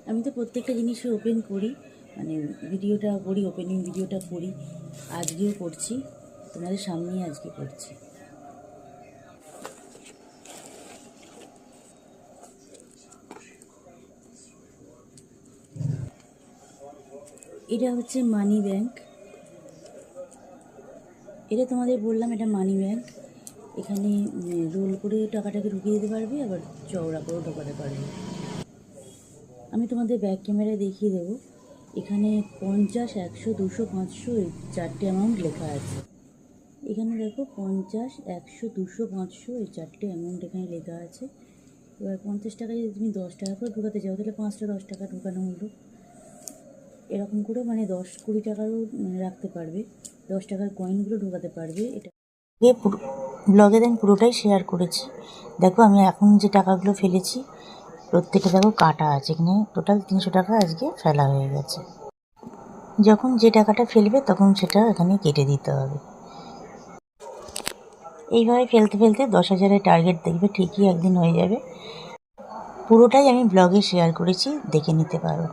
আমি তো প্রত্যেকটা জিনিসই ওপেন করি, মানে ভিডিওটা করি, ওপেনিং ভিডিওটা করি। আজকেও করছি, তোমাদের সামনেই আজকে করছি। এটা হচ্ছে মানি ব্যাংক। এটা তোমাদের বললাম, এটা মানি ব্যাংক। এখানে রোল করে টাকাটাকে ঢুকিয়ে দিতে পারবে, আবার চওড়া করেও ঢোকাতে পারবে। আমি তোমাদের ব্যাক ক্যামেরায় দেখিয়ে দেবো। এখানে 50, 100, 200, 500 এই 4টে অ্যামাউন্ট লেখা আছে। এখানে দেখো 50, 100, 200, 500 এই 4টে অ্যামাউন্ট এখানে লেখা আছে। এবার 50 টাকা যদি তুমি 10 টাকা করে ঢোকাতে চাও, তাহলে 5টা 10 টাকা ঢোকানো হলো। এরকম করে মানে 10-20 টাকারও রাখতে পারবে, 10 টাকার কয়েনগুলো ঢোকাতে পারবে। এটা ব্লগে দেন পুরোটাই শেয়ার করেছি। দেখো আমি এখন যে টাকাগুলো ফেলেছি প্রত্যেকটা দেখো কাটা আছে, এখানে টোটাল 300 টাকা আজকে ফেলা হয়ে গেছে। যখন যে টাকাটা ফেলবে তখন সেটা এখানে কেটে দিতে হবে। এইভাবে ফেলতে ফেলতে 10,000-এর টার্গেট দেখবে ঠিকই একদিন হয়ে যাবে। পুরোটাই আমি ব্লগে শেয়ার করেছি, দেখে নিতে পারো।